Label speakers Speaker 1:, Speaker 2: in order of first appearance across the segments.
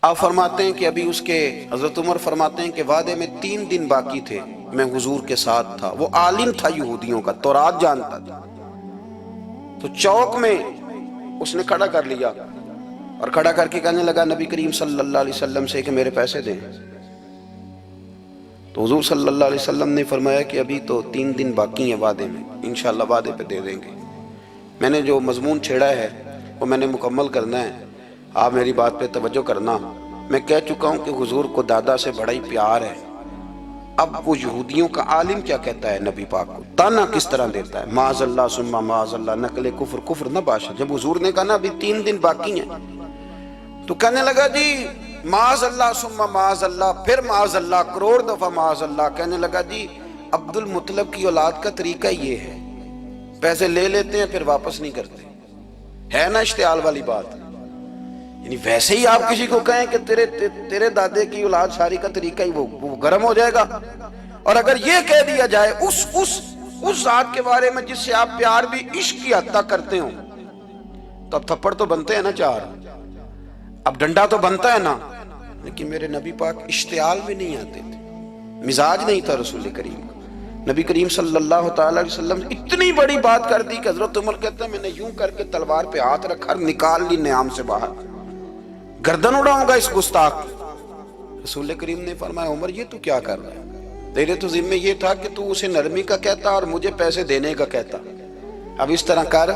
Speaker 1: آپ فرماتے ہیں کہ ابھی اس کے حضرت عمر فرماتے ہیں کہ وعدے میں 3 دن باقی تھے، میں حضور کے ساتھ تھا، وہ عالم تھا یہودیوں کا، تورات جانتا تھا، تو چوک میں اس نے کھڑا کر لیا اور کھڑا کر کے کہنے لگا نبی کریم صلی اللہ علیہ وسلم سے کہ میرے پیسے دیں۔ تو حضور صلی اللہ علیہ وسلم نے فرمایا کہ ابھی تو 3 دن باقی ہیں وعدے میں، انشاءاللہ وعدے پہ دے دیں گے۔ میں نے جو مضمون چھیڑا ہے وہ میں نے مکمل کرنا ہے، آپ میری بات پہ توجہ کرنا۔ میں کہہ چکا ہوں کہ حضور کو دادا سے بڑا ہی پیار ہے۔ اب وہ یہودیوں کا عالم کیا کہتا ہے نبی پاک کو، تانا کس طرح دیتا ہے، معاذ اللہ ثم معاذ اللہ، نقل کفر کفر نہ باشا۔ جب حضور نے کہا نا ابھی 3 دن باقی ہیں تو کہنے لگا جی معاذ اللہ ثم معاذ اللہ، پھر معاذ اللہ، کروڑ دفعہ معاذ اللہ۔ کہنے لگا جی عبد المطلب کی اولاد کا طریقہ یہ ہے، پیسے لے لیتے ہیں پھر واپس نہیں کرتے، ہے نا اشتعال والی بات۔ یعنی ویسے ہی آپ کسی کو کہیں کہ تیرے دادے کی اولاد شاری کا طریقہ ہی وہ گرم ہو جائے گا۔ اور اگر یہ کہہ دیا جائے اس ذات کے بارے میں جس سے آپ پیار بھی عشق کی حد تک کرتے ہوں، تو اب تھپڑ تو بنتے ہیں نا 4، اب ڈنڈا تو بنتا ہے نا۔ لیکن میرے نبی پاک اشتعال میں نہیں آتے تھے، مزاج نہیں تھا رسول کریم کا۔ نبی کریم صلی اللہ تعالی علیہ وسلم اتنی بڑی بات کر دی کہ حضرت عمر کہتے ہیں میں نے یوں کر کے تلوار پہ ہاتھ رکھا اور نکال لی نیام سے باہر، گردن اڑاؤں گا اس گستاخ۔ رسول کریم نے فرمایا عمر یہ تو کیا کر رہا ہے، تیرے تو ذمہ یہ تھا کہ تو اسے نرمی کا کہتا اور مجھے پیسے دینے کا کہتا۔ اب اس طرح کر،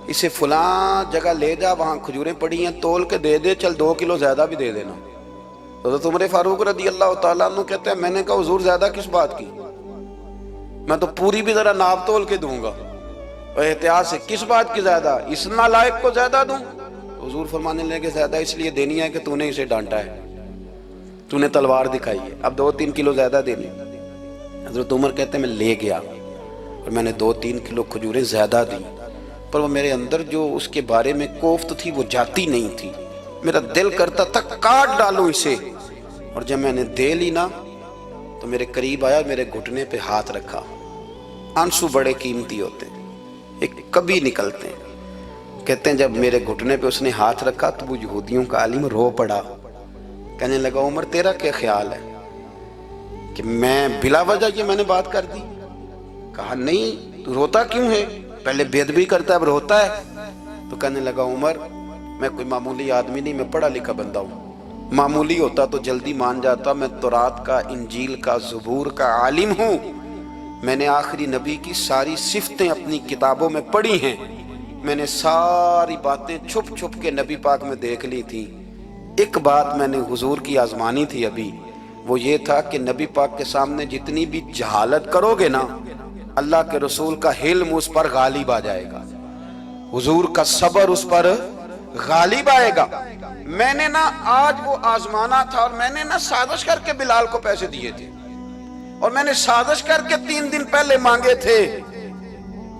Speaker 1: اسے فلاں جگہ لے جا، وہاں کھجوریں پڑی ہیں تول کے دے دے، چل 2 کلو زیادہ بھی دے دینا۔ حضرت عمر فاروق رضی اللہ تعالیٰ عنہ کہتے ہیں میں نے کہا حضور زیادہ کس بات کی، میں تو پوری بھی ذرا ناپ تول کے دوں گا، اور احتیاط سے کس بات کی زیادہ، اس نالائق کو زیادہ دوں؟ حضور فرمانے لگے زیادہ اس لیے دینی ہے کہ تو نے اسے ڈانٹا ہے، تو نے تلوار دکھائی ہے، اب 2-3 کلو زیادہ دینی۔ حضرت عمر کہتے ہیں میں لے گیا اور میں نے 2-3 کلو کھجوریں زیادہ دی، پر وہ میرے اندر جو اس کے بارے میں کوفت تھی وہ جاتی نہیں تھی، میرا دل کرتا تھا کاٹ ڈالوں اسے۔ اور جب میں نے دے لی نا تو میرے قریب آیا، میرے گھٹنے پہ ہاتھ رکھا۔ آنسو بڑے قیمتی ہوتے ہیں، ایک کبھی نکلتے ہیں۔ کہتے ہیں جب میرے گھٹنے پہ اس نے ہاتھ رکھا تو وہ یہودیوں کا عالم رو پڑا، کہنے لگا عمر تیرا کیا خیال ہے کہ میں بلا وجہ یہ میں نے بات کر دی؟ کہا نہیں، تو روتا کیوں ہے، پہلے بے ادبی کرتا ہے اب روتا ہے۔ تو کہنے لگا عمر میں کوئی معمولی آدمی نہیں، میں پڑھا لکھا بندہ ہوں، معمولی ہوتا تو جلدی مان جاتا، میں تورات کا، انجیل کا، زبور کا عالم ہوں، میں نے آخری نبی کی ساری صفتیں اپنی کتابوں میں پڑھی ہیں، میں نے ساری باتیں چھپ چھپ کے نبی پاک میں دیکھ لی تھی۔ ایک بات میں نے حضور کی آزمانی تھی ابھی، وہ یہ تھا کہ نبی پاک کے سامنے جتنی بھی جہالت کرو گے نا، اللہ کے رسول کا حلم اس پر غالب آ جائے گا، حضور کا صبر اس پر غالب آئے گا۔ میں نے نا آج وہ آزمانا تھا، اور میں نے نا سازش کر کے بلال کو پیسے دیے تھے، اور میں نے سازش کر کے 3 دن پہلے مانگے تھے،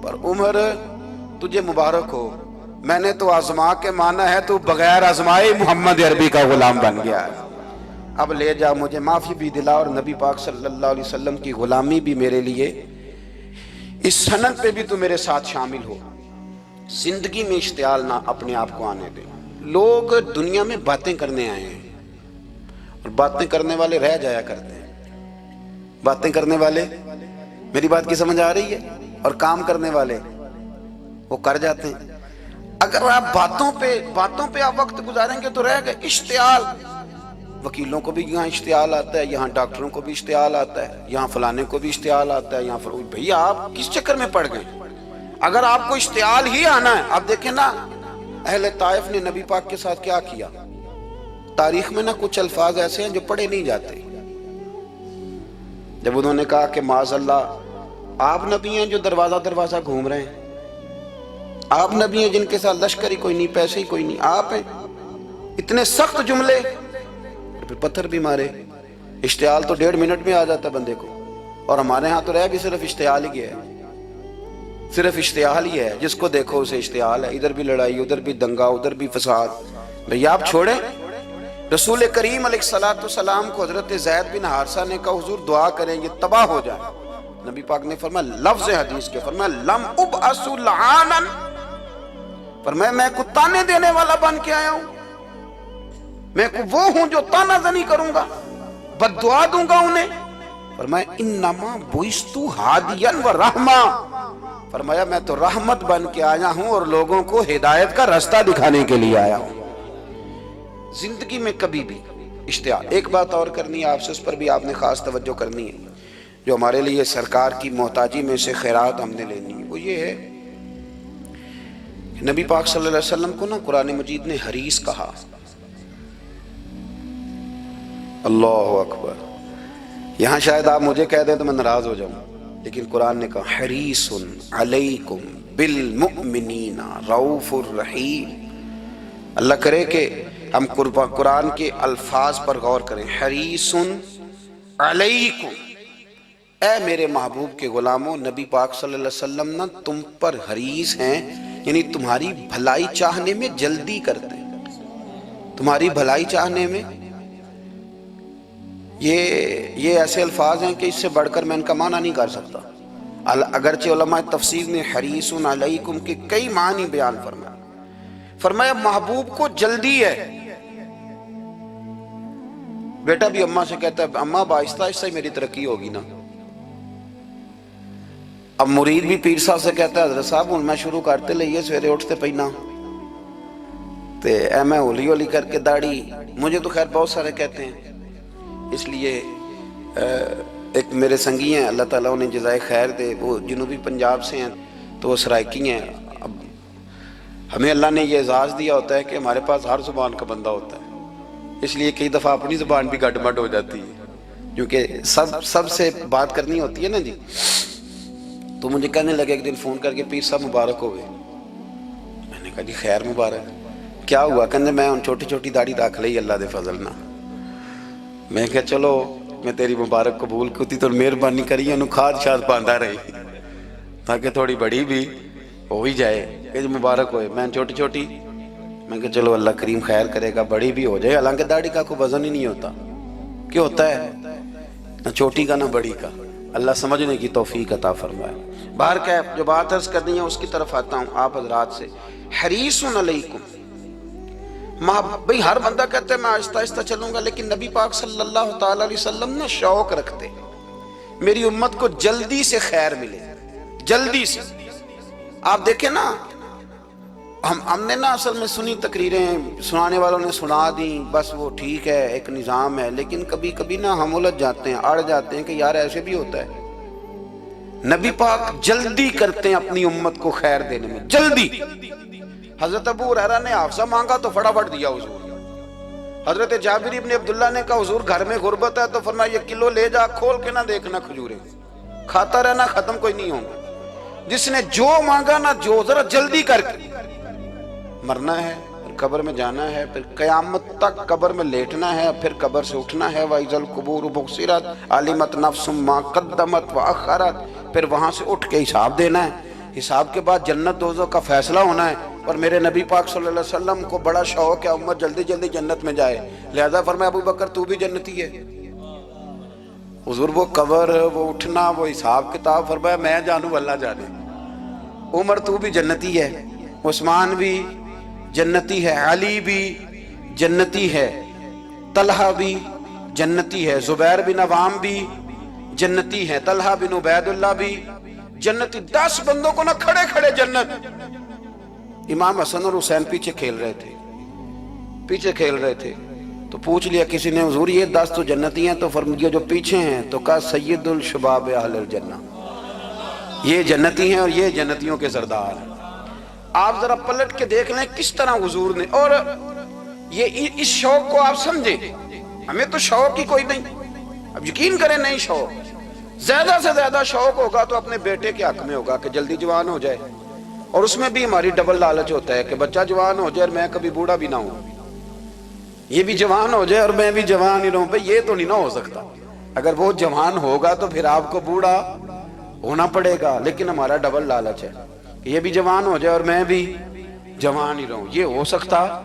Speaker 1: پر عمر تجھے مبارک ہو، میں نے تو آزما کے مانا ہے، تو بغیر آزمائے محمد عربی کا غلام بن گیا ہے۔ اب لے جا، مجھے معافی بھی دلا، اور نبی پاک صلی اللہ علیہ وسلم کی غلامی بھی میرے لیے، اس سند پہ بھی تو میرے ساتھ شامل ہو۔ زندگی میں اشتعال نہ اپنے آپ کو آنے دیں۔ لوگ دنیا میں باتیں کرنے آئے ہیں، اور باتیں کرنے والے رہ جایا کرتے ہیں، باتیں کرنے والے، میری بات کی سمجھ آ رہی ہے، اور کام کرنے والے وہ کر جاتے ہیں۔ اگر آپ باتوں پہ آپ وقت گزاریں گے تو رہ گئے۔ اشتعال، وکیلوں کو بھی یہاں اشتعال آتا ہے، یہاں ڈاکٹروں کو بھی اشتعال آتا ہے، یہاں فلانے کو بھی اشتعال آتا ہے، یہاں بھئی آپ کس چکر میں پڑ گئے؟ اگر آپ کو اشتعال ہی آنا ہے، آپ دیکھیں نا اہل طائف نے نبی پاک کے ساتھ کیا کیا۔ تاریخ میں نا کچھ الفاظ ایسے ہیں جو پڑھے نہیں جاتے۔ جب انہوں نے کہا کہ معاذ اللہ، آپ نبی ہیں جو دروازہ گھوم رہے ہیں، آپ نبی ہیں جن کے ساتھ لشکر ہی کوئی نہیں، پیسے ہی کوئی نہیں، آپ ہیں، اتنے سخت جملے، پھر پتھر بھی مارے۔ اشتعال تو 1.5 منٹ میں آ جاتا بندے کو، اور ہمارے ہاں تو رہ بھی صرف اشتعال ہی ہے، صرف اشتعال ہی ہے، جس کو دیکھو اسے اشتعال ہے، ادھر بھی لڑائی، ادھر بھی دنگا، ادھر بھی فساد۔ بھئی آپ چھوڑیں۔ رسول کریم علیہ السلام کو حضرت زید بن حارثہ نے کہا حضور دعا کریں یہ تباہ ہو جائے، نبی پاک نے فرمایا لفظ حدیث کے، فرمایا لم ابعث لعانا، فرمایا میں کو تانے دینے والا بن کے آیا ہوں؟ میں وہ ہوں جو تانا زنی کروں گا، بد دعا دوں گا انہیں؟ فرمایا انما بعثتُ ہادیا و رحمہ، فرمایا میں تو رحمت بن کے آیا ہوں اور لوگوں کو ہدایت کا راستہ دکھانے کے لیے آیا ہوں۔ زندگی میں کبھی بھی اشتہار۔ ایک بات اور کرنی ہے آپ سے، اس پر بھی آپ نے خاص توجہ کرنی ہے، جو ہمارے لیے سرکار کی محتاجی میں سے خیرات ہم نے لینی ہے، وہ یہ ہے کہ نبی پاک صلی اللہ علیہ وسلم کو نا قرآن مجید نے حریص کہا۔ اللہ اکبر۔ یہاں شاید آپ مجھے کہہ دیں تو میں ناراض ہو جاؤں، لیکن قرآن نے کہا حریص علیکم بالمؤمنین رؤوف الرحیم۔ اللہ کرے کہ ہم قرآن کے الفاظ پر غور کریں۔ حریص علیکم، اے میرے محبوب کے غلاموں، نبی پاک صلی اللہ علیہ وسلم نا تم پر حریص ہیں، یعنی تمہاری بھلائی چاہنے میں جلدی کرتے ہیں، تمہاری بھلائی چاہنے میں۔ یہ ایسے الفاظ ہیں کہ اس سے بڑھ کر میں ان کا معنی نہیں کر سکتا، اگرچہ علماء تفسیر نے حریص علیکم کے کئی معنی بیان فرمائے۔ فرمایا محبوب کو جلدی ہے۔ بیٹا بھی اماں سے کہتا ہے اماں آہستہ آہستہ ہی میری ترقی ہوگی نا۔ اب مرید بھی پیر صاحب سے کہتا ہے حضرت صاحب ہوں میں شروع کرتے لئیے سویرے اٹھتے پہنا تے اے میں ہولی ہولی کر کے داڑھی، مجھے تو خیر بہت سارے کہتے ہیں، اس لیے ایک میرے سنگی ہیں اللہ تعالیٰ انہیں جزائے خیر دے، وہ جنوبی پنجاب سے ہیں تو وہ سرائکی ہیں۔ اب ہمیں اللہ نے یہ اعزاز دیا ہوتا ہے کہ ہمارے پاس ہر زبان کا بندہ ہوتا ہے، اس لیے کئی دفعہ اپنی زبان بھی گڈ مڈ ہو جاتی ہے، کیونکہ سب سے بات کرنی ہوتی ہے نا جی۔ تو مجھے کہنے لگے ایک دن فون کر کے پیر صاحب مبارک ہو گئے۔ میں نے کہا جی خیر مبارک، کیا ہوا؟ کہنے میں ان چھوٹی چھوٹی داڑھی رکھ لئی اللہ دے فضل نہ۔ میں کہا چلو میں تیری مبارک قبول کرتی تو مہربانی کریے انہوں کھاد شاد باندھا رہی تاکہ تھوڑی بڑی بھی ہو ہی جائے کہ مبارک ہوئے۔ میں چھوٹی چھوٹی، میں کہا چلو اللہ کریم خیر کرے گا بڑی بھی ہو جائے، حالانکہ داڑھی کا کوئی وزن ہی نہیں ہوتا، کیوں ہوتا ہے نہ چھوٹی کا نہ بڑی کا، اللہ سمجھنے کی توفیق عطا فرمائے۔ باہر کا جو بات عرض کرنی ہے اس کی طرف آتا ہوں آپ حضرات سے۔ حریص علیکم، بھئی ہر بندہ کہتا ہے میں آہستہ آہستہ چلوں گا، لیکن نبی پاک صلی اللہ تعالیٰ علیہ وسلم نے شوق رکھتے میری امت کو جلدی سے خیر ملے، جلدی سے۔ آپ دیکھیں نا ہم نے نا اصل میں سنی تقریریں، سنانے والوں نے سنا دیں، بس وہ ٹھیک ہے ایک نظام ہے، لیکن کبھی کبھی نا ہم الجھ جاتے ہیں، اڑ جاتے ہیں کہ یار ایسے بھی ہوتا ہے۔ نبی پاک جلدی کرتے ہیں اپنی امت کو خیر دینے میں، جلدی۔ حضرت ابو ہریرہ نے حافظہ مانگا تو فٹافٹ دیا حضور۔ حضرت جابر ابن عبداللہ نے کہا حضور گھر میں غربت ہے تو فرمایا یہ کلو لے جا، کھول کے نہ دیکھنا کھجوریں، کھاتا رہنا ختم کوئی نہیں ہوگا۔ جس نے جو مانگا نا جو ذرا جلدی کر کے، مرنا ہے پھر قبر میں جانا ہے، پھر قیامت تک قبر میں لیٹنا ہے، پھر قبر سے اٹھنا ہے، وَإِذَا الْقُبُورُ بُعْثِرَتْ عَلِمَتْ نَفْسٌ مَا قَدَّمَتْ وَأَخَّرَتْ، پھر وہاں سے اٹھ کے حساب دینا ہے، حساب کے بعد جنت دوزخ کا فیصلہ ہونا ہے۔ اور میرے نبی پاک صلی اللہ علیہ وسلم کو بڑا شوق ہے امت جلدی جلدی جنت میں جائے، لہذا فرمایا ابو بکر تو بھی جنتی ہے۔ حضور وہ قبر، وہ اٹھنا، وہ حساب کتاب، فرمایا میں جانوں اللہ جانے۔ عمر تو بھی جنتی ہے، عثمان بھی جنتی ہے، علی بھی جنتی ہے، طلحہ بھی جنتی ہے، زبیر بن عوام بھی جنتی ہے، طلحہ بن عبید اللہ بھی جنتی۔ 10 بندوں کو نہ کھڑے کھڑے جنت۔ امام حسن اور حسین پیچھے کھیل رہے تھے تو پوچھ لیا کسی نے حضور یہ 10 تو جنتی ہیں، تو فرمایا جو پیچھے ہیں، تو کہا سید الشباب اہل الجنہ، یہ جنتی ہیں اور یہ جنتیوں کے سردار ہیں۔ آپ ذرا پلٹ کے دیکھ لیں کس طرح حضور نے، اور یہ اس شوق کو آپ سمجھیں، ہمیں تو شوق ہی کوئی نہیں، اب یقین کریں نہیں شوق، زیادہ سے زیادہ شوق ہوگا تو اپنے بیٹے کے حق میں ہوگا کہ جلدی جوان ہو جائے، اور اس میں بھی ہماری ڈبل لالچ ہوتا ہے کہ بچہ جوان ہو جائے اور میں کبھی بوڑھا بھی نہ ہوں، یہ بھی جوان ہو جائے اور میں بھی جوان ہی رہوں، بھئی یہ تو نہیں نہ ہو سکتا۔ اگر وہ جوان ہوگا تو پھر آپ کو بوڑھا ہونا پڑے گا، لیکن ہمارا ڈبل لالچ ہے کہ یہ بھی جوان ہو جائے اور میں بھی جوان ہی رہوں، یہ ہو سکتا؟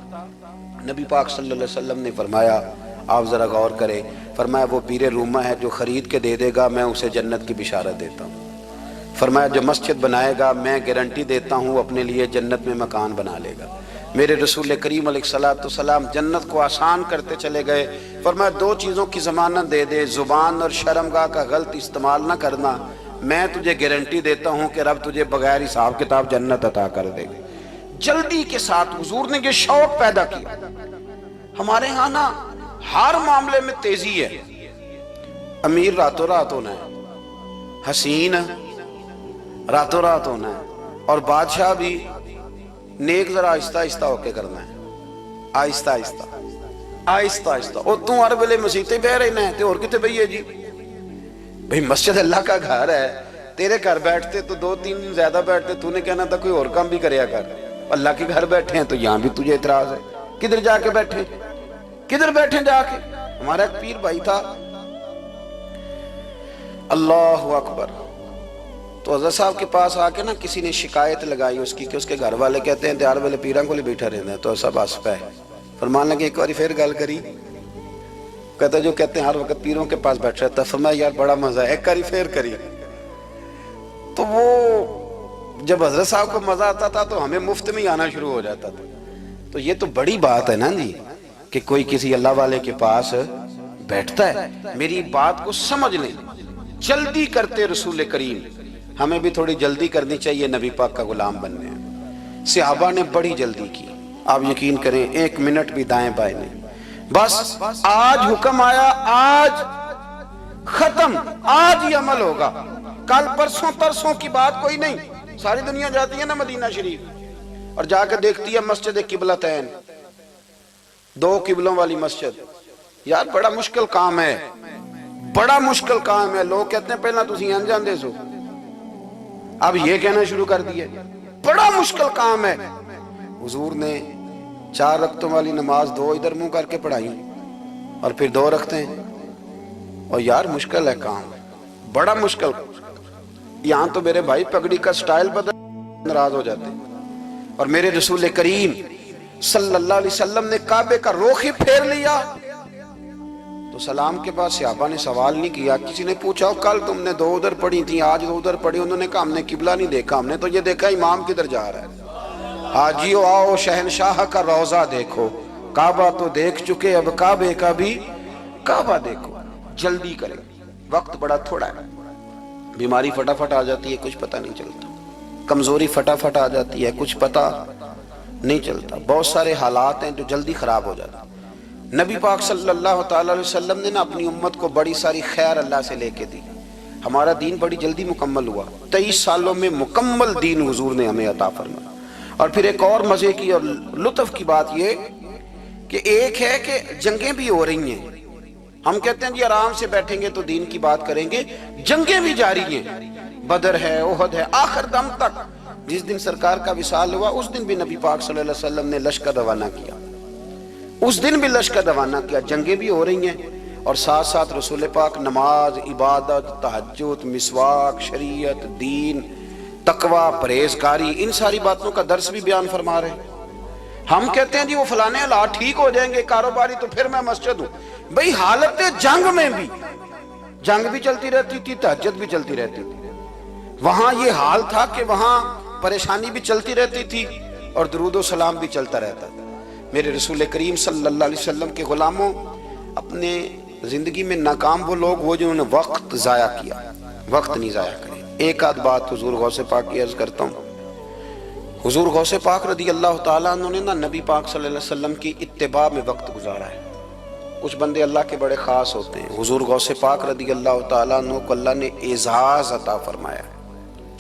Speaker 1: نبی پاک صلی اللہ علیہ وسلم نے فرمایا، آپ ذرا غور کریں، فرمایا وہ پیر رومہ ہے جو خرید کے دے دے گا میں اسے جنت کی بشارت دیتا ہوں۔ فرمایا جو مسجد بنائے گا میں گارنٹی دیتا ہوں اپنے لیے جنت میں مکان بنا لے گا۔ میرے رسول کریم علیہ السلام جنت کو آسان کرتے چلے گئے، فرمایا دو چیزوں کی ضمانت دے دے، زبان اور شرمگاہ کا غلط استعمال نہ کرنا، میں تجھے گارنٹی دیتا ہوں کہ رب تجھے بغیر حساب کتاب جنت عطا کر دے گا۔ جلدی کے ساتھ حضور نے یہ شوق پیدا کیا۔ ہمارے ہاں نا ہر معاملے میں تیزی ہے، امیر راتوں رات ہونا ہے، حسین راتوں رات ہونا ہے، اور بادشاہ بھی نیک ذرا آہستہ آہستہ ہو کے کرنا ہے، آہستہ آہستہ آہستہ آہستہ۔ اور تو ہر ویلے مسیطے بہ رہنا ہے تے اور کتے بھئی ہے جی؟ بھئی مسجد اللہ کا گھر ہے، تیرے گھر بیٹھتے تو 2-3 دن زیادہ بیٹھتے، تو نے کہنا تھا کوئی اور کام بھی کریا کر، اللہ کے گھر بیٹھے ہیں تو یہاں بھی تجھے اعتراض ہے، کدھر جا کے بیٹھے، کدھر بیٹھے جا کے؟ ہمارا ایک پیر بھائی تھا، اللہ اکبر، تو حضرت صاحب کے پاس آ کے نا کسی نے شکایت لگائی اس کی کہ اس کے گھر والے کہتے ہیں تیار والے پیران کو لے بیٹھا رہنا ہے، تو سب آس پہ فرمان لگے ایک باری پھر گل کری، کہتا جو کہتے ہیں ہر وقت پیروں کے پاس بیٹھ رہتا، فرمایا یار بڑا مزہ ہے، ایک باری پھر کری۔ تو وہ جب حضرت صاحب کو مزہ آتا تھا تو ہمیں مفت میں آنا شروع ہو جاتا تھا۔ تو یہ تو بڑی بات ہے نا جی کہ کوئی کسی اللہ والے کے پاس بیٹھتا ہے۔ میری بات کو سمجھ لیں، جلدی کرتے رسول کریم، ہمیں بھی تھوڑی جلدی کرنی چاہیے نبی پاک کا غلام بننے ہیں۔ صحابہ نے بڑی جلدی کی، آپ یقین کریں 1 منٹ بھی دائیں بائیں نہیں، بس آج حکم آیا، آج ختم، آج ہی عمل ہوگا، کل پرسوں کی بات کوئی نہیں۔ ساری دنیا جاتی ہے نا مدینہ شریف اور جا کے دیکھتی ہے مسجد قبلتین، 2 قبلوں والی مسجد، یار بڑا مشکل کام ہے، بڑا مشکل کام ہے۔ لوگ کہتے ہیں پہلا تسی انجان دے سو، اب یہ کہنا شروع کر دیا بڑا مشکل کام ہے۔ حضور نے 4 رکعتوں والی نماز 2 ادھر منہ کر کے پڑھائی اور پھر 2 رکھتے ہیں، اور یار مشکل ہے کام، بڑا مشکل۔ یہاں تو میرے بھائی پگڑی کا سٹائل بدل ناراض ہو جاتے ہیں، اور میرے رسول کریم صلی اللہ علیہ وسلم نے کعبے کا رخ ہی پھیر لیا تو سلام کے بعد صحابہ نے سوال نہیں کیا۔ کسی نے پوچھا کل تم نے 2 ادھر پڑھی تھی، آج 2 ادھر پڑھی، انہوں نے کہا ہم نے قبلہ نہیں دیکھا، ہم نے تو یہ دیکھا امام کدھر جا رہا ہے۔ حاجیو آؤ شہنشاہ کا روضہ دیکھو، کعبہ تو دیکھ چکے اب کعبے کا بھی کعبہ دیکھو۔ جلدی کریں، وقت بڑا تھوڑا ہے، بیماری فٹافٹ آ جاتی ہے کچھ پتہ نہیں چلتا، کمزوری فٹافٹ آ جاتی ہے کچھ پتہ نہیں چلتا، بہت سارے حالات ہیں جو جلدی خراب ہو جاتے ہیں۔ نبی پاک صلی اللہ تعالیٰ علیہ وسلم نے نا اپنی امت کو بڑی ساری خیر اللہ سے لے کے دی، ہمارا دین بڑی جلدی مکمل ہوا، 23 سالوں میں مکمل دین حضور نے ہمیں عطا فرمایا۔ اور پھر ایک اور مزے کی اور لطف کی بات یہ کہ ایک ہے کہ جنگیں بھی ہو رہی ہیں، ہم کہتے ہیں جی آرام سے بیٹھیں گے تو دین کی بات کریں گے، جنگیں بھی جاری ہیں، بدر ہے، احد ہے، آخر دم تک۔ جس دن سرکار کا وصال ہوا اس دن بھی نبی پاک صلی اللہ علیہ وسلم نے لشکر روانہ کیا، اس دن بھی لشکر روانہ کیا، جنگیں بھی ہو رہی ہیں، اور ساتھ ساتھ رسول پاک نماز، عبادت، تہجد، مسواک، شریعت، دین، تقوی، پرہیزگاری، ان ساری باتوں کا درس بھی بیان فرما رہے ہیں۔ ہم کہتے ہیں جی وہ فلانے حالات ٹھیک ہو جائیں گے کاروباری تو پھر میں مسجد ہوں، بھئی حالت جنگ میں بھی جنگ بھی چلتی رہتی تھی، تہجد بھی چلتی رہتی تھی، وہاں یہ حال تھا کہ وہاں پریشانی بھی چلتی رہتی تھی اور درود و سلام بھی چلتا رہتا تھا۔ میرے رسول کریم صلی اللہ علیہ وسلم کے غلاموں، اپنے زندگی میں ناکام وہ لوگ وہ جنہوں نے وقت ضائع کیا، وقت نہیں ضائع کرے۔ ایک آدھ بات حضور غوث پاک کی عرض کرتا ہوں، حضور غوث پاک رضی اللہ تعالیٰ عنہ نے نا نبی پاک صلی اللہ علیہ وسلم کی اتباع میں وقت گزارا ہے۔ کچھ بندے اللہ کے بڑے خاص ہوتے ہیں، حضور غوث پاک رضی اللہ تعالیٰ عنہ کو اللہ نے اعزاز عطا فرمایا،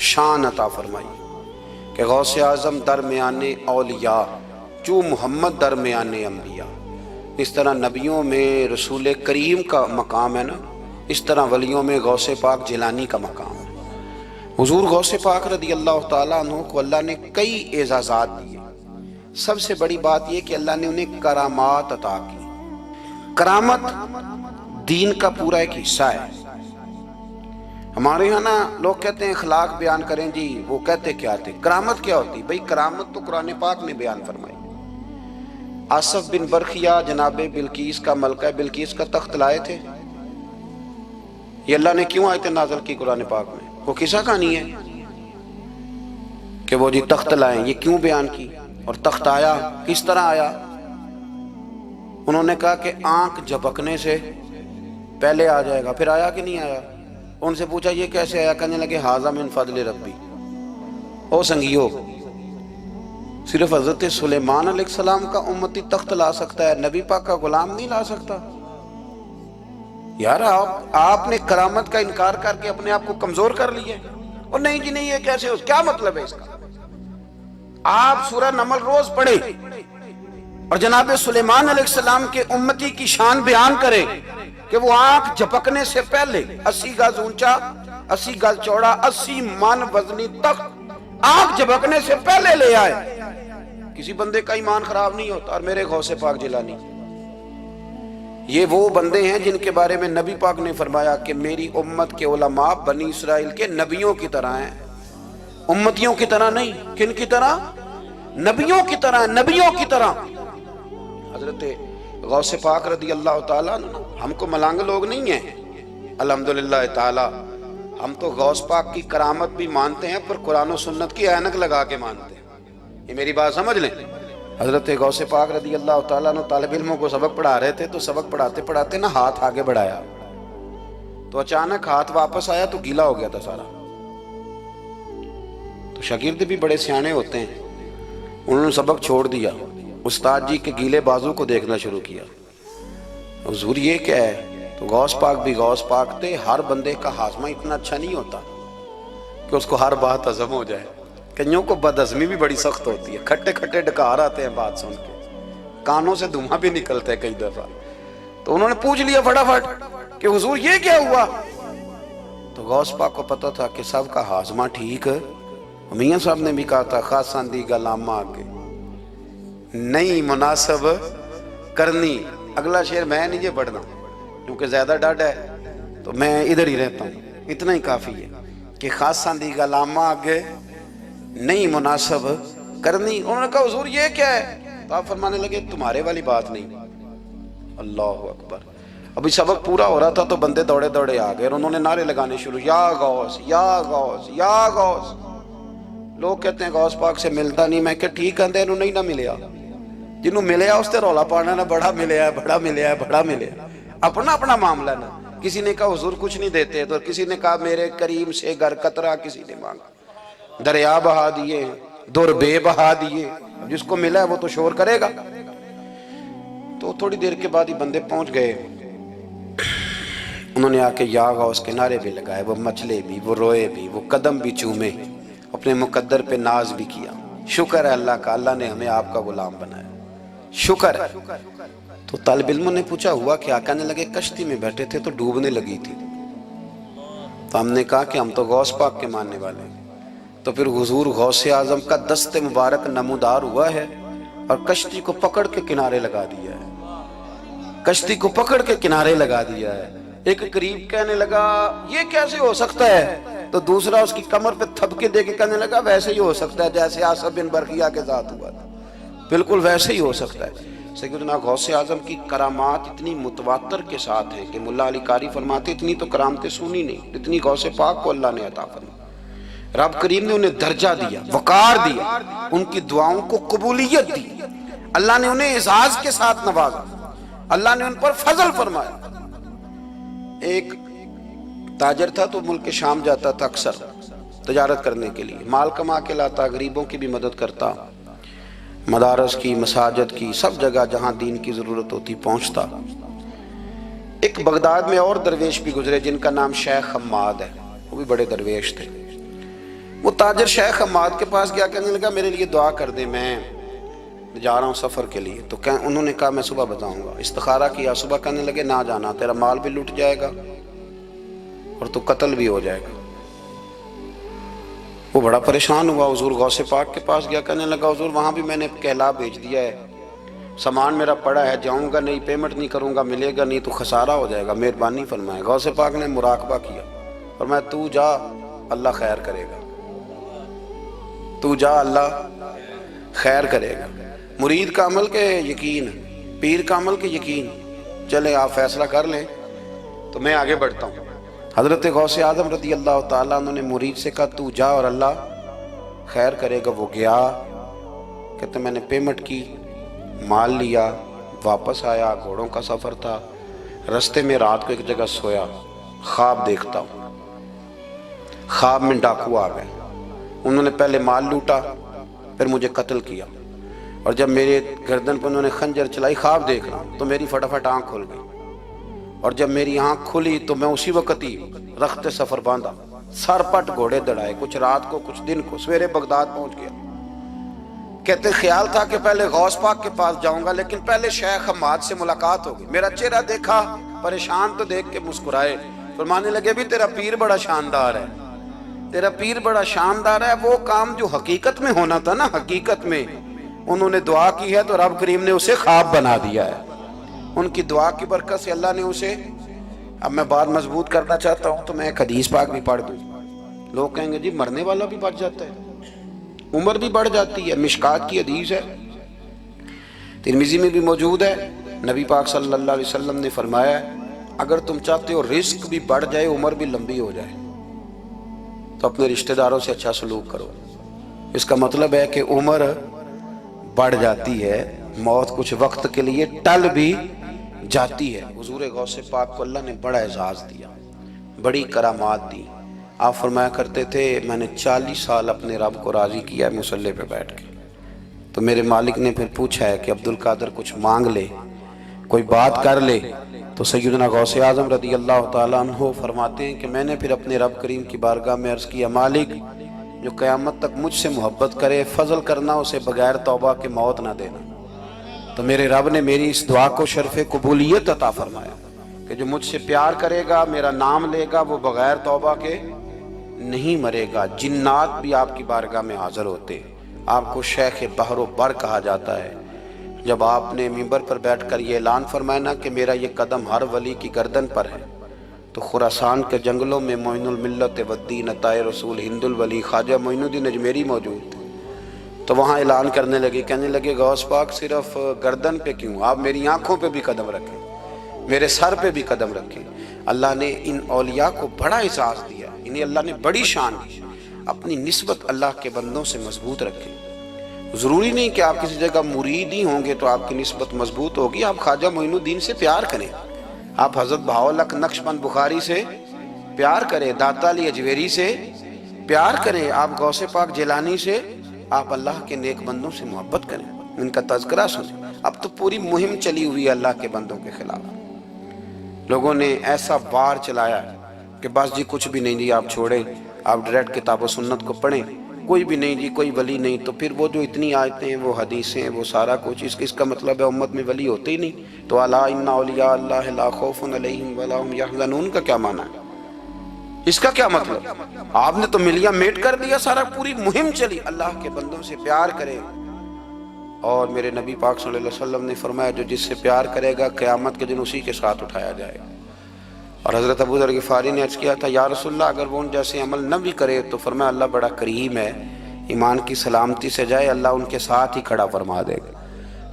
Speaker 1: شان عطا فرمائی کہ غوث اعظم درمیان اولیاء جو محمد درمیان انبیاء۔ اس طرح نبیوں میں رسول کریم کا مقام ہے نا، اس طرح ولیوں میں غوث پاک جیلانی کا مقام ہے۔ حضور غوث پاک رضی اللہ تعالیٰ عنہ کو اللہ نے کئی اعزازات دیے، سب سے بڑی بات یہ کہ اللہ نے انہیں کرامات عطا کی۔ کرامت دین کا پورا ایک حصہ ہے۔ ہمارے یہاں نا لوگ کہتے ہیں اخلاق بیان کریں جی، وہ کہتے کیا تھے، کرامت کیا ہوتی؟ بھئی کرامت تو قرآن پاک نے بیان فرمائی۔ آصف بن برخیہ جناب بلقیس کا، ملکہ بلقیس کا تخت لائے تھے، یہ اللہ نے کیوں آیت نازل کی قرآن پاک میں؟ وہ قصہ کہانی ہے کہ وہ جی تخت لائیں، یہ کیوں بیان کی؟ اور تخت آیا کس طرح آیا؟ انہوں نے کہا کہ آنکھ جھپکنے سے پہلے آ جائے گا. پھر آیا کہ نہیں آیا؟ ان سے پوچھا یہ کیسے آیا؟ کہنے لگے ھذا من فضل ربی. او سنگیو، صرف حضرت سلیمان علیہ السلام کا امتی تخت لا سکتا ہے، نبی پاک کا غلام نہیں لا سکتا؟ یار آپ نے کرامت کا انکار کر کے اپنے آپ کو کمزور کر لیا. اور نہیں جی نہیں، یہ کیسے ہو؟ کیا مطلب ہے اس کا؟ آپ سورہ نمل روز پڑھیں اور جناب سلیمان علیہ السلام کے امتی کی شان بیان کریں کہ وہ آنکھ جھپکنے سے پہلے 80 گز اونچا، 80 گز چوڑا، 80 من وزنی تخت آنکھ جھپکنے سے پہلے لے آئے. کسی بندے کا ایمان خراب نہیں ہوتا. اور میرے غوث پاک جیلانی، یہ وہ بندے ہیں جن کے بارے میں نبی پاک نے فرمایا کہ میری امت کے علماء بنی اسرائیل کے نبیوں کی طرح ہیں، امتیوں کی طرح نہیں. کن کی طرح؟ نبیوں کی طرح، نبیوں کی طرح. حضرت غوث پاک رضی اللہ تعالیٰ عنہ ہم کو ملانگ لوگ نہیں ہیں الحمدللہ تعالیٰ. ہم تو غوث پاک کی کرامت بھی مانتے ہیں پر قرآن و سنت کی اینک لگا کے مانتے ہیں. یہ میری بات سمجھ لیں. حضرت غوث پاک رضی اللہ تعالیٰ عنہ طالب علموں کو سبق پڑھا رہے تھے تو سبق پڑھاتے پڑھاتے نا ہاتھ آگے بڑھایا تو اچانک ہاتھ واپس آیا تو گیلا ہو گیا تھا سارا. تو شاگرد بھی بڑے سیانے ہوتے ہیں، انہوں نے سبق چھوڑ دیا، استاد جی کے گیلے بازو کو دیکھنا شروع کیا. حضور یہ کیا ہے؟ تو غوث پاک بھی غوث پاک تھے. ہر بندے کا ہاضمہ اتنا اچھا نہیں ہوتا کہ اس کو ہر بات ہضم ہو جائے. کئیوں کو بد ہضمی بھی بڑی سخت ہوتی ہے، کھٹے کھٹے ڈکار آتے ہیں بات سن کے، کانوں سے دھواں بھی نکلتا ہے کئی دفعہ. تو انہوں نے پوچھ لیا فٹافٹ کہ حضور یہ کیا ہوا؟ تو غوث پاک کو پتا تھا کہ سب کا ہاضمہ ٹھیک ہے. میاں صاحب نے بھی کہا تھا خاصاں دی گلامہ آگے نہیں مناسب کرنی. اگلا شعر میں نہیں یہ پڑھنا کیونکہ زیادہ ڈاڈ ہے تو میں ادھر ہی رہتا ہوں. اتنا ہی کافی ہے کہ خاصاں دی گلامہ آگے نہیں مناسب کرنی. انہوں نے کہا حضور یہ کیا ہے؟ تو آپ فرمانے لگے تمہارے والی بات نہیں. اللہ اکبر. ابھی سبق پورا ہو رہا تھا تو بندے دوڑے دوڑے آ گئے اور انہوں نے نعرے لگانے شروع، یا غوث یا غوث یا غوث. لوگ کہتے ہیں غوث پاک سے ملتا نہیں. میں کہ ٹھیک کہتے ہیں انہوں نہیں نہ ملیا، جنہوں ملیا اس تے رولا پانا نہ بڑا ملیا ہے بڑا ملیا ہے بڑا ملیا. اپنا اپنا معاملہ نا. کسی نے کہا حضور کچھ نہیں دیتے تو کسی نے کہا میرے کریم سے گر قطرہ کسی نے مانگا، دریا بہا دیے، در بے بہا دیے. جس کو ملا ہے وہ تو شور کرے گا. تو تھوڑی دیر کے بعد ہی بندے پہنچ گئے. انہوں نے آ کے یا غوث کے نعرے بھی لگائے، وہ مچلے بھی، وہ روئے بھی، وہ قدم بھی چومے، اپنے مقدر پہ ناز بھی کیا. شکر ہے اللہ کا، اللہ نے ہمیں آپ کا غلام بنایا، شکر ہے. تو طالب علموں نے پوچھا ہوا کیا؟ کہنے لگے کشتی میں بیٹھے تھے تو ڈوبنے لگی تھی. تو ہم نے کہا کہ ہم تو غوث پاک کے ماننے والے ہیں. تو پھر حضور غوث اعظم کا دست مبارک نمودار ہوا ہے اور کشتی کو پکڑ کے کنارے لگا دیا ہے، کشتی کو پکڑ کے کنارے لگا دیا ہے. ایک قریب کہنے لگا یہ کیسے ہو سکتا ہے؟ تو دوسرا اس کی کمر پہ تھپکے دے کے کہنے لگا ویسے ہی ہو سکتا ہے جیسے آصف بن برقیہ کے ساتھ ہوا تھا، بالکل ویسے ہی ہو سکتا ہے. سیدنا غوث اعظم کی کرامات اتنی متواتر کے ساتھ ہیں کہ ملا علی قاری فرماتے اتنی تو کرامتیں سنی نہیں جتنی غوث پاک کو اللہ نے عطا فرمائی. رب کریم نے انہیں درجہ دیا، وقار دیا، ان کی دعاؤں کو قبولیت دی. اللہ نے انہیں اعزاز کے ساتھ نوازا، اللہ نے ان پر فضل فرمایا. ایک تاجر تھا تو ملک شام جاتا تھا اکثر تجارت کرنے کے لیے، مال کما کے لاتا، غریبوں کی بھی مدد کرتا، مدارس کی، مساجد کی، سب جگہ جہاں دین کی ضرورت ہوتی پہنچتا. ایک بغداد میں اور درویش بھی گزرے جن کا نام شیخ حماد ہے، وہ بھی بڑے درویش تھے. وہ تاجر شیخ حماد کے پاس گیا، کہنے لگا میرے لیے دعا کر دے، میں جا رہا ہوں سفر کے لیے. تو انہوں نے کہا میں صبح بتاؤں گا. استخارہ کیا صبح، کہنے لگے نہ جانا، تیرا مال بھی لٹ جائے گا اور تو قتل بھی ہو جائے گا. وہ بڑا پریشان ہوا، حضور غوث پاک کے پاس گیا، کہنے لگا حضور وہاں بھی میں نے کہلا بھیج دیا ہے، سامان میرا پڑا ہے، جاؤں گا نہیں، پیمنٹ نہیں کروں گا، ملے گا نہیں تو خسارہ ہو جائے گا، مہربانی فرمائے. غوث پاک نے مراقبہ کیا اور میں تو جا اللہ خیر کرے گا، تو جا اللہ خیر کرے گا. مرید کا عمل کے یقین، پیر کا عمل کے یقین. چلے آپ فیصلہ کر لیں تو میں آگے بڑھتا ہوں. حضرت غوث اعظم رضی اللہ تعالیٰ عنہ نے مرید سے کہا تو جا اور اللہ خیر کرے گا. وہ گیا کہتے میں نے پیمنٹ کی، مال لیا، واپس آیا، گھوڑوں کا سفر تھا، رستے میں رات کو ایک جگہ سویا، خواب دیکھتا ہوں، خواب میں ڈاکو آ گئے، انہوں نے پہلے مال لوٹا، پھر مجھے قتل کیا، اور جب میرے گردن پر انہوں نے خنجر چلائی، خواب دیکھ رہا ہوں تو میری فٹافٹ آنکھ کھل گئی، اور جب میری آنکھ کھلی تو میں اسی وقت ہی رخت سفر باندھا، سر پٹ گھوڑے دڑائے، کچھ رات کو کچھ دن کو، سویرے بغداد پہنچ گیا۔ کہتے خیال تھا کہ پہلے غوث پاک کے پاس جاؤں گا، لیکن پہلے شیخ حماد سے ملاقات ہوگی۔ میرا چہرہ دیکھا، پریشان تو دیکھ کے مسکرائے، فرمانے لگے بھی تیرا پیر بڑا شاندار ہے، تیرا پیر بڑا شاندار ہے، وہ کام جو حقیقت میں ہونا تھا نا، حقیقت میں انہوں نے دعا کی ہے تو رب کریم نے اسے خواب بنا دیا ہے۔ ان کی دعا کی برکت سے اللہ نے اسے، اب میں بات مضبوط کرنا چاہتا ہوں تو میں ایک حدیث پاک بھی پڑھ دوں۔ لوگ کہیں گے جی مرنے والا بھی بچ جاتا ہے، عمر بھی بڑھ جاتی ہے، مشکات کی حدیث ہے، ترمذی میں بھی موجود ہے، نبی پاک صلی اللہ علیہ وسلم نے فرمایا ہے اگر تم چاہتے ہو رزق بھی بڑھ جائے، عمر بھی لمبی ہو جائے، تو اپنے رشتہ داروں سے اچھا سلوک کرو۔ اس کا مطلب ہے کہ عمر بڑھ جاتی ہے، موت کچھ وقت کے لیے ٹل بھی جاتی ہے۔ حضور غوث پاک کو اللہ نے بڑا اعزاز دیا، بڑی کرامات دی۔ آپ فرمایا کرتے تھے میں نے 40 سال اپنے رب کو راضی کیا ہے مصلی پہ بیٹھ کے۔ تو میرے مالک نے پھر پوچھا ہے کہ عبدالقادر کچھ مانگ لے، کوئی بات کر لے، تو سیدنا غوث اعظم رضی اللہ تعالیٰ عنہ فرماتے ہیں کہ میں نے پھر اپنے رب کریم کی بارگاہ میں عرض کیا مالک جو قیامت تک مجھ سے محبت کرے، فضل کرنا اسے بغیر توبہ کے موت نہ دینا۔ تو میرے رب نے میری اس دعا کو شرف قبولیت عطا فرمایا کہ جو مجھ سے پیار کرے گا، میرا نام لے گا، وہ بغیر توبہ کے نہیں مرے گا۔ جنات بھی آپ کی بارگاہ میں حاضر ہوتے، آپ کو شیخ بحر و بر کہا جاتا ہے۔ جب آپ نے منبر پر بیٹھ کر یہ اعلان فرمایا نا کہ میرا یہ قدم ہر ولی کی گردن پر ہے، تو خراسان کے جنگلوں میں معین الملت والدین عطائے رسول ہند الولی خواجہ معین الدین اجمیری موجود تھے، تو وہاں اعلان کرنے لگے، کہنے لگے غوث پاک صرف گردن پہ کیوں، آپ میری آنکھوں پہ بھی قدم رکھیں، میرے سر پہ بھی قدم رکھیں۔ اللہ نے ان اولیاء کو بڑا اعزاز دیا، انہیں اللہ نے بڑی شان دی۔ اپنی نسبت اللہ کے بندوں سے مضبوط رکھیں۔ ضروری نہیں کہ آپ کسی جگہ مرید ہی ہوں گے تو آپ کی نسبت مضبوط ہوگی، آپ خواجہ معین الدین سے پیار کریں، آپ حضرت بہاءالحق نقشبند بخاری سے پیار کریں، داتا علی اجویری سے پیار کریں، آپ غوث پاک جیلانی سے، آپ اللہ کے نیک بندوں سے محبت کریں، ان کا تذکرہ سنیں۔ اب تو پوری مہم چلی ہوئی ہے اللہ کے بندوں کے خلاف، لوگوں نے ایسا وار چلایا کہ بس جی کچھ بھی نہیں جی، آپ چھوڑیں، آپ ڈائریکٹ کتاب و سنت کو پڑھیں، کوئی بھی نہیں جی، کوئی ولی نہیں، تو پھر وہ جو اتنی آیتیں ہیں، وہ حدیثیں ہیں، وہ سارا کچھ، اس کا مطلب ہے امت میں ولی ہوتے ہی نہیں۔ تو الا ان اولیاء اللہ لا خوف علیہم ولا هم یحزنون کا کیا معنی ہے؟ اس کا کیا مطلب؟ آپ نے تو ملیاں میٹ کر دیا، سارا پوری مہم چلی، اللہ کے بندوں سے پیار کریں۔ اور میرے نبی پاک صلی اللہ علیہ وسلم نے فرمایا جو جس سے پیار کرے گا قیامت کے دن اسی کے ساتھ اٹھایا جائے گا۔ اور حضرت ابو ذر غفاری نے عرض کیا تھا یا رسول اللہ اگر وہ ان جیسے عمل نہ بھی کرے تو فرمایا اللہ بڑا کریم ہے، ایمان کی سلامتی سے جائے اللہ ان کے ساتھ ہی کھڑا فرما دے گا۔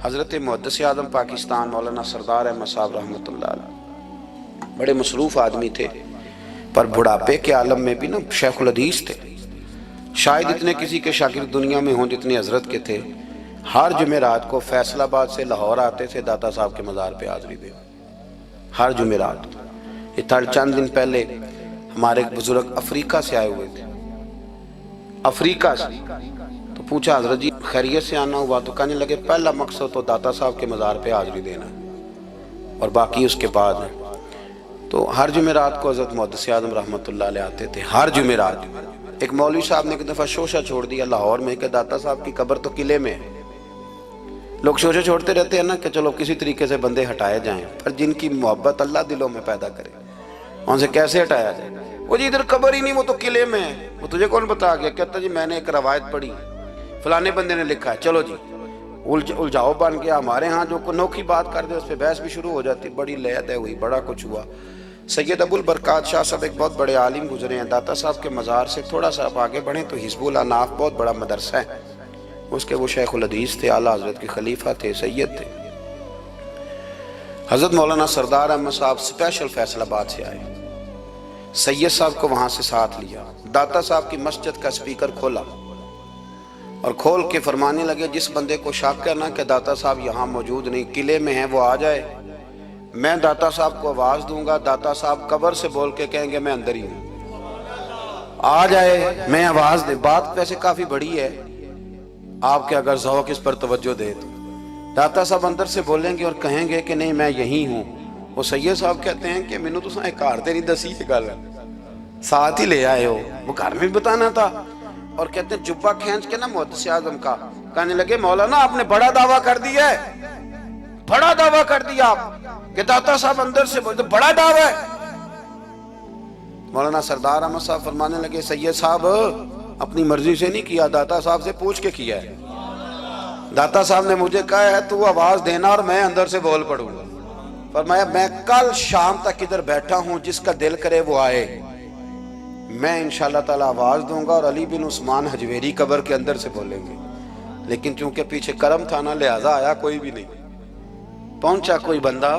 Speaker 1: حضرت محدث اعظم پاکستان مولانا سردار احمد صاحب رحمۃ اللہ علیہ بڑے مصروف آدمی تھے، پر بڑھاپے کے عالم میں بھی نا شیخ الحدیث تھے، شاید اتنے کسی کے شاگرد دنیا میں ہوں جتنے حضرت کے تھے۔ ہر جمعرات کو فیصل آباد سے لاہور آتے تھے داتا صاحب کے مزار پہ حاضری دے، ہر جمعرات۔ یہ چند دن پہلے ہمارے ایک بزرگ افریقہ سے آئے ہوئے تھے، افریقہ سے، تو پوچھا حضرت جی خیریت سے آنا ہوا؟ تو کہنے لگے پہلا مقصد تو داتا صاحب کے مزار پہ حاضری دینا اور باقی اس کے بعد ہے۔ تو ہر جمعرات کو حضرت محدث اعظم رحمۃ اللہ علیہ آتے تھے، ہر جمعرات۔ ایک مولوی صاحب نے ایک دفعہ شوشہ چھوڑ دیا لاہور میں کہ داتا صاحب کی قبر تو قلعے میں ہے، لوگ شوشے چھوڑتے رہتے ہیں نا کہ چلو کسی طریقے سے بندے ہٹائے جائیں، پر جن کی محبت اللہ دلوں میں پیدا کرے ان سے کیسے ہٹایا جائے؟ وہ جی ادھر قبر ہی نہیں، وہ تو قلعے میں ہے، وہ تجھے کون بتا گیا؟ کہتا جی میں نے ایک روایت پڑھی، فلانے بندے نے لکھا ہے، چلو جی الجھاؤ بن گیا۔ ہمارے ہاں جو انوکھی بات کر دے اس پہ بحث بھی شروع ہو جاتی، بڑی لے دے ہوئی، بڑا کچھ ہوا۔ سید ابو البرکات شاہ صاحب ایک بہت بڑے عالم گزرے ہیں، داتا صاحب کے مزار سے تھوڑا سا آپ آگے بڑھیں تو حزب الاناف بہت بڑا مدرسہ ہے، اس کے وہ شیخ الحدیث تھے، اعلیٰ حضرت کے خلیفہ تھے، سید تھے۔ حضرت مولانا سردار احمد صاحب اسپیشل فیصل آباد سے آئے، سید صاحب کو وہاں سے ساتھ لیا، داتا صاحب کی مسجد کا سپیکر کھولا اور کھول کے فرمانے لگے جس بندے کو شک ہے نا کہ داتا صاحب یہاں موجود نہیں، قلعے میں ہیں، وہ آ جائے، میں داتا صاحب کو آواز دوں گا، داتا صاحب قبر سے بول کے کہیں گے میں اندر ہی ہوں، آ جائے، میں آواز دے۔ بات ویسے کافی بڑی ہے، آپ کے اگر ذوق اس پر توجہ دے تو داتا صاحب اندر سے بولیں گے اور کہیں گے کہ نہیں میں یہی ہوں۔ وہ سید صاحب کہتے ہیں کہ مینوں تساں ایک گھر تے نہیں دسی یہ گل، ساتھ ہی لے آئے ہو، وہ گھر میں بھی بتانا تھا۔ اور کہتے ہیں جبہ کھینچ کے نا محدث اعظم کا، کہنے لگے مولانا آپ نے بڑا دعویٰ کر دیا ہے، بڑا دعویٰ کر دیا آپ کہ داتا صاحب اندر سے بولتے، بڑا دعویٰ ہے۔ مولانا سردار احمد صاحب فرمانے لگے سید صاحب اپنی مرضی سے نہیں کیا، داتا صاحب سے پوچھ کے کیا ہے، داتا صاحب نے مجھے کہا ہے تو آواز دینا اور میں اندر سے بول پڑوں گا۔ فرمایا میں کل شام تک ادھر بیٹھا ہوں، جس کا دل کرے وہ آئے، میں انشاءاللہ تعالی آواز دوں گا اور علی بن عثمان حجویری قبر کے اندر سے بولیں گے، لیکن چونکہ پیچھے کرم تھا نا لہذا آیا کوئی بھی نہیں، پہنچا کوئی بندہ۔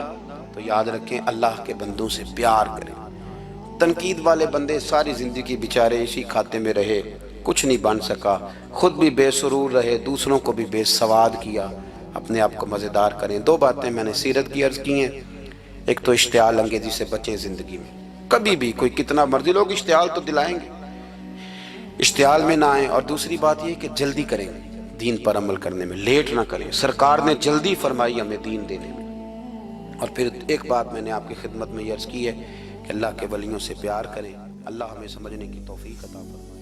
Speaker 1: تو یاد رکھیں اللہ کے بندوں سے پیار کریں۔ تنقید والے بندے ساری زندگی بیچارے اسی کھاتے میں رہے، کچھ نہیں بن سکا، خود بھی بے سرور رہے، دوسروں کو بھی بے سواد کیا، اپنے آپ کو مزیدار کریں۔ دو باتیں میں نے سیرت کی عرض کی ہیں، ایک تو اشتعال انگیزی سے بچیں زندگی میں، کبھی بھی کوئی کتنا مرضی لوگ اشتعال تو دلائیں گے، اشتعال میں نہ آئیں۔ اور دوسری بات یہ کہ جلدی کریں دین پر عمل کرنے میں، لیٹ نہ کریں، سرکار نے جلدی فرمائی ہمیں دین دینے میں۔ اور پھر ایک بات میں نے آپ کی خدمت میں یہ عرض کی ہے کہ اللہ کے ولیوں سے پیار کریں، اللہ ہمیں سمجھنے کی توفیق عطا فرمائے۔